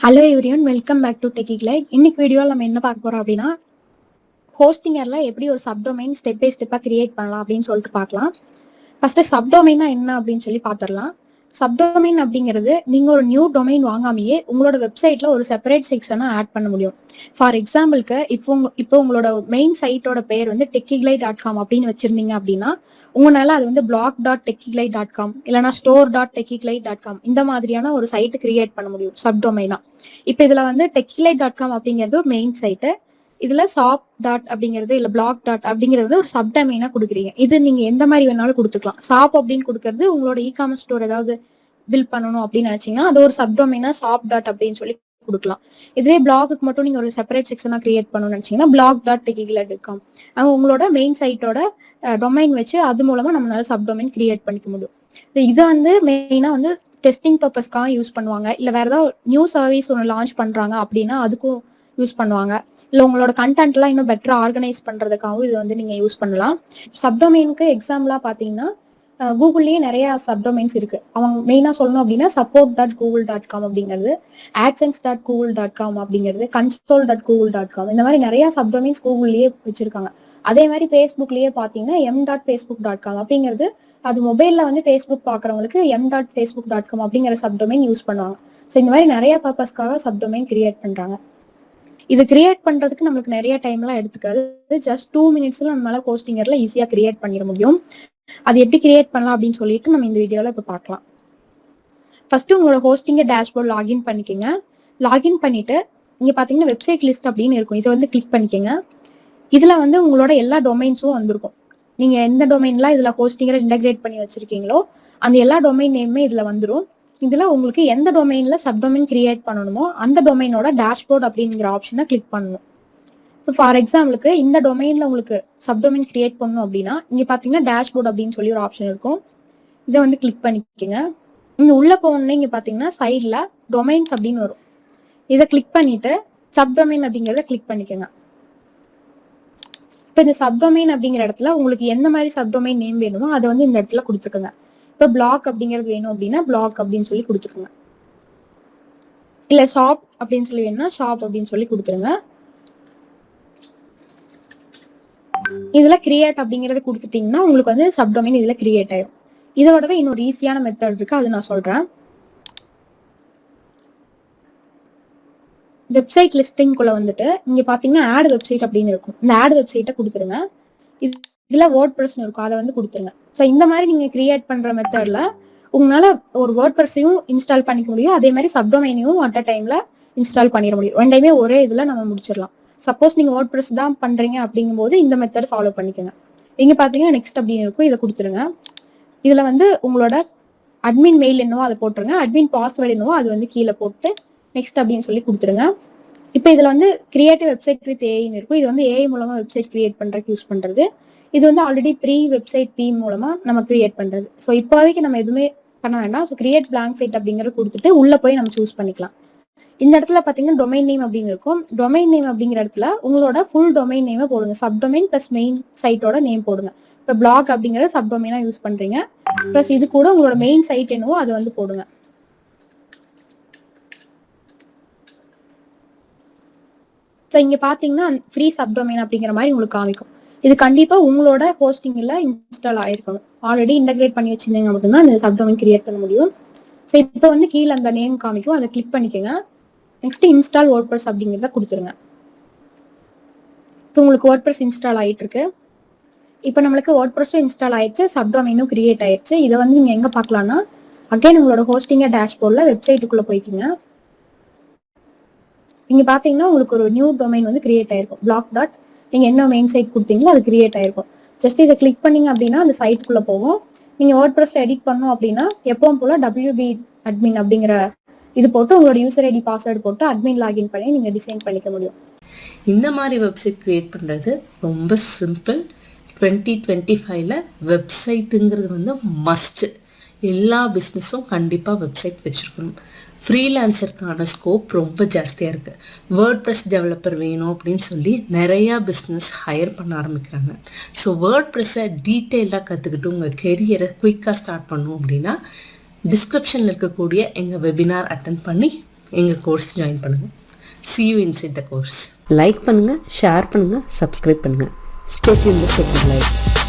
Hello everyone, welcome back to Techie Glide. இன்னைக்கு வீடியோவில் நம்ம என்ன பார்க்க போறோம் அப்படின்னா, ஹோஸ்டிங்கரில் எப்படி ஒரு சப்டொமைன் ஸ்டெப் பை ஸ்டெப்பாக கிரியேட் பண்ணலாம் அப்படின்னு சொல்லிட்டு பார்க்கலாம். ஃபர்ஸ்ட் சப்டொமைனா என்ன அப்படின்னு சொல்லி பார்த்துடலாம். சப்டொமைன் அப்படிங்கிறது நீங்கள் ஒரு நியூ டொமைன் வாங்காமையே உங்களோட வெப்சைட்டில் ஒரு செப்பரேட் செக்ஷனாக ஆட் பண்ண முடியும். ஃபார் எக்ஸாம்பிளுக்கு இப்போ உங்களோட மெயின் சைட்டோட பேர் வந்து techigly.com அப்படின்னு வச்சிருந்தீங்க அப்படின்னா, உங்களால் அது வந்து blog.techigly.com இல்லைனா store.techigly.com இந்த மாதிரியான ஒரு சைட்டு கிரியேட் பண்ண முடியும் சப்டொமைனா. இப்போ இதில் வந்து techigly.com அப்படிங்கிறது ஒரு மெயின் சைட்டு, இதுல ஷாப் டாட் அப்படிங்கிறது இல்ல பிளாக் டாட் அப்படிங்கிறது ஒரு சப்டொமைனா கொடுக்குறீங்க. இது நீங்க எந்த மாதிரி வேணாலும் கொடுத்துக்கலாம். ஷாப் அப்படின்னு கொடுக்கறது உங்களோட இகாமர்ஸ் ஸ்டோர் ஏதாவது பில்ட் பண்ணணும் அப்படின்னு நினைச்சீங்கன்னா அது ஒரு சப்டொமைனா ஷாப் டாட் அப்படின்னு சொல்லி கொடுக்கலாம். இதுவே பிளாகுக்கு மட்டும் நீங்க ஒரு செப்பரேட் செக்ஷனா கிரியேட் பண்ணணும்னு நினைச்சீங்கன்னா blog.techigly.com அவங்க உங்களோட மெயின் சைட்டோட டொமைன் வச்சு அது மூலமா நம்மளால சப்டொமைன் கிரியேட் பண்ணிக்க முடியும். இதை வந்து மெயினா வந்து டெஸ்டிங் பர்பஸ்க்காக யூஸ் பண்ணுவாங்க. இல்ல வேற ஏதாவது நியூ சர்வீஸ் ஒன்று லான்ச் பண்றாங்க அப்படின்னா அதுக்கும் யூஸ் பண்ணுவாங்க. இல்லை உங்களோட கண்டென்ட்லாம் இன்னும் பெட்டரா ஆர்கனைஸ் பண்றதுக்காகவும் இது வந்து நீங்க யூஸ் பண்ணலாம். சப்டொமைனுக்கு எக்ஸாம்பிளா பாத்தீங்கன்னா கூகுள்லயே நிறைய சப்டொமைன்ஸ் இருக்கு. அவங்க மெயினா சொல்லணும் அப்படின்னா support.google.com அப்படிங்கிறது, adsense.google.com அப்படிங்கிறது, console.google.com இந்த மாதிரி நிறைய சப்டொமைன்ஸ் கூகுள்லயே வச்சிருக்காங்க. அதே மாதிரி ஃபேஸ்புக்லயே பாத்தீங்கன்னா m.facebook.com அப்படிங்கிறது, அது மொபைல்ல வந்து ஃபேஸ்புக் பாக்குறவங்களுக்கு m.facebook.com அப்படிங்கிற சப்டொமைன் யூஸ் பண்ணுவாங்க. ஸோ இந்த மாதிரி நிறைய பர்பஸ்க்காக சப்டொமைன் கிரியேட் பண்றாங்க. இது கிரியேட் பண்றதுக்கு நம்மளுக்கு நிறைய டைம்லாம் எடுத்துக்காது. ஜஸ்ட் 2 minutesல நம்மளால ஹோஸ்டிங்கர்ல ஈஸியா கிரியேட் பண்ணிட முடியும். அது எப்படி கிரியேட் பண்ணலாம் அப்படின்னு சொல்லிட்டு நம்ம இந்த வீடியோல இப்போ பார்க்கலாம். ஃபர்ஸ்ட் உங்களோட ஹோஸ்டிங்கர் டேஷ்போர்ட் லாகின் பண்ணிக்கோங்க. லாகின் பண்ணிட்டு இங்க பாத்தீங்கன்னா வெப்சைட் லிஸ்ட் அப்படின்னு இருக்கும், இதை வந்து கிளிக் பண்ணிக்கோங்க. இதுல வந்து உங்களோட எல்லா டொமைன்ஸும் வந்திருக்கும். நீங்க எந்த டொமைன்லாம் இதுல ஹோஸ்டிங்கரை இன்டகிரேட் பண்ணி வச்சிருக்கீங்களோ அந்த எல்லா டொமைன் நேமே இதுல வந்துடும். இதுல உங்களுக்கு எந்த டொமைன்ல சப்டொமைன் கிரியேட் பண்ணணுமோ அந்த டொமைனோட டேஷ்போர்ட் அப்படிங்கிற ஆப்ஷனை கிளிக் பண்ணணும். இப்போ ஃபார் எக்ஸாம்பிளுக்கு இந்த டொமைன்ல உங்களுக்கு சப்டொமைன் கிரியேட் பண்ணணும் அப்படின்னா இங்க பாத்தீங்கன்னா டேஷ்போர்ட் அப்படின்னு சொல்லி ஒரு ஆப்ஷன் இருக்கும், இதை வந்து கிளிக் பண்ணிக்கோங்க. இங்க உள்ள போகணும்னு இங்க பாத்தீங்கன்னா சைட்ல டொமைன்ஸ் அப்படின்னு வரும், இதை கிளிக் பண்ணிட்டு சப்டொமைன் அப்படிங்கிறத கிளிக் பண்ணிக்கோங்க. இப்போ இந்த சப்டொமைன் அப்படிங்கிற இடத்துல உங்களுக்கு எந்த மாதிரி சப்டொமைன் நேம் வேணுமோ அதை வந்து இந்த இடத்துல கொடுத்துக்கோங்க. இப்போ பிளாக் அப்படிங்கிறது வேணும் அப்படின்னா பிளாக் அப்படின்னு சொல்லி கொடுத்துக்கோங்க. இல்ல ஷாப் அப்படின்னு சொல்லி வேணும்னா ஷாப் அப்படின்னு சொல்லி கொடுத்துருங்க. இதுல கிரியேட் அப்படிங்கறது கொடுத்துட்டீங்கன்னா உங்களுக்கு வந்து சப்டொமைன் இதுல கிரியேட் ஆயிடும். இதோடவே இன்னொரு ஈஸியான மெத்தட் இருக்கு, அது நான் சொல்றேன். வெப்சைட் லிஸ்டிங்குள்ள வந்துட்டு இங்க பாத்தீங்கன்னா ஆட் வெப்சைட் அப்படின்னு இருக்கும், இந்த ஆட் வெப்சைட்டை கொடுத்துருங்க. இதுல வேர்ட்பிரஸ் இருக்கும், அதை வந்து கொடுத்துருங்க. ஸோ இந்த மாதிரி நீங்க கிரியேட் பண்ற மெத்தட்ல உங்களால ஒரு வேர்ட்பிரஸையும் இன்ஸ்டால் பண்ணிக்க முடியும், அதே மாதிரி சப்டொமைனையும் அட் அ டைம்ல இன்ஸ்டால் பண்ணிட முடியும். ரெண்டையுமே ஒரே இதுல நம்ம முடிச்சிடலாம். சப்போஸ் நீங்க வேர்ட்பிரஸ் தான் பண்றீங்க அப்படிங்கும் போது இந்த மெத்தட் ஃபாலோ பண்ணிக்கோங்க. இங்க பாத்தீங்கன்னா நெக்ஸ்ட் அப்படின்னு இருக்கும், இதை கொடுத்துருங்க. இதுல வந்து உங்களோட அட்மின் மெயில் என்னவோ அதை போட்டுருங்க, அட்மின் பாஸ்வேர்டு என்னவோ அது வந்து கீழே போட்டு நெக்ஸ்ட் அப்படின்னு சொல்லி கொடுத்துருங்க. இப்போ இதுல வந்து கிரியேட்டிவ் வெப்சைட் வித் ஏஐன்னு இருக்கும், இது வந்து ஏஐ மூலமா வெப்சைட் கிரியேட் பண்றதுக்கு யூஸ் பண்றது. இது வந்து ஆல்ரெடி ப்ரீ வெப்சைட் தீம் மூலமா நம்ம கிரியேட் பண்றது. ஸோ இப்போதைக்கு நம்ம எதுவுமே பண்ண வேண்டாம். ஸோ கிரியேட் பிளாங்க் சைட் அப்படிங்கறது கொடுத்துட்டு உள்ள போய் நம்ம சூஸ் பண்ணிக்கலாம். இந்த இடத்துல பாத்தீங்கன்னா டொமைன் நேம் அப்படின்னு இருக்கும், டொமைன் நேம் அப்படிங்கிற இடத்துல உங்களோட ஃபுல் டொமைன் நேமை போடுங்க. சப்டொமைன் பிளஸ் மெயின் சைட்டோட நேம் போடுங்க. இப்போ பிளாக் அப்படிங்கறது சப்டொமைனா யூஸ் பண்றீங்க, பிளஸ் இது கூட உங்களோட மெயின் சைட் என்னவோ அதை வந்து போடுங்க. ஸோ இங்க பாத்தீங்கன்னா ஃப்ரீ சப்டொமைன் அப்படிங்கிற மாதிரி உங்களுக்கு காமிக்கும். இது கண்டிப்பா உங்களோட ஹோஸ்டிங்ல இன்ஸ்டால் ஆயிருக்கணும். ஆல்ரெடி இன்டகிரேட் பண்ணி வச்சிருந்தீங்க மட்டும்தான் இந்த சப்டொமைன் கிரியேட் பண்ண முடியும். ஸோ இப்போ வந்து கீழே அந்த நேம் காமிக்கும், அதை கிளிக் பண்ணிக்கோங்க. நெக்ஸ்ட் இன்ஸ்டால் வேர்ட்பிரஸ் அப்படிங்கிறத கொடுத்துருங்க. இப்போ உங்களுக்கு வேர்ட்பிரஸ் இன்ஸ்டால் ஆயிட்டு இருக்கு. இப்போ நம்மளுக்கு வேர்ட்பிரஸும் இன்ஸ்டால் ஆயிடுச்சு, சப்டொமைனும் கிரியேட் ஆயிடுச்சு. இதை வந்து நீங்க எங்க பார்க்கலாம்னா அகைன் உங்களோட ஹோஸ்டிங்கர் டேஷ்போர்ட்ல வெப்சைட்டுக்குள்ள போய்க்குங்க. இங்க பாத்தீங்கன்னா உங்களுக்கு ஒரு நியூ டொமைன் வந்து கிரியேட் ஆயிருக்கும், பிளாக் டாட் நீங்க என்ன மெயின் சைட் கொடுத்தீங்களோ அது கிரியேட் ஆயிருக்கும். ஜஸ்ட் இதை கிளிக் பண்ணீங்க அப்படின்னா அந்த சைட்டுக்குள்ள போகும். நீங்க வேர்ட்பிரஸ்ல எடிட் பண்ணணும் அப்படின்னா எப்பவும் போல WB அட்மின் அப்படிங்கிற இது போட்டு உங்களோட யூசர் ஐடி பாஸ்வேர்டு போட்டு அட்மின் லாகின் பண்ணி நீங்க டிசைன் பண்ணிக்க முடியும். இந்த மாதிரி வெப்சைட் கிரியேட் பண்ணுறது ரொம்ப சிம்பிள். 2025ல் வெப்சைட்டுங்கிறது வந்து மஸ்ட்டு. எல்லா பிஸ்னஸும் கண்டிப்பாக வெப்சைட் வச்சுருக்கணும். ஃப்ரீலான்சருக்கான ஸ்கோப் ரொம்ப ஜாஸ்தியாக இருக்குது. வேர்ட்பிரஸ் டெவலப்பர் வேணும் அப்படின்னு சொல்லி நிறையா பிஸ்னஸ் ஹையர் பண்ண ஆரம்பிக்கிறாங்க. ஸோ வேர்ட்பிரஸ்ஸை டீட்டெயிலாக கற்றுக்கிட்டு உங்கள் கெரியரை குயிக்காக ஸ்டார்ட் பண்ணணும் அப்படின்னா டிஸ்கிரிப்ஷனில் இருக்கக்கூடிய எங்கள் வெபினார் அட்டன் பண்ணி எங்கள் கோர்ஸ் ஜாயின் பண்ணுங்கள். See you inside the course. Like பண்ணுங்கள், ஷேர் பண்ணுங்கள், சப்ஸ்கிரைப் பண்ணுங்கள். Stay tuned with Technical Life.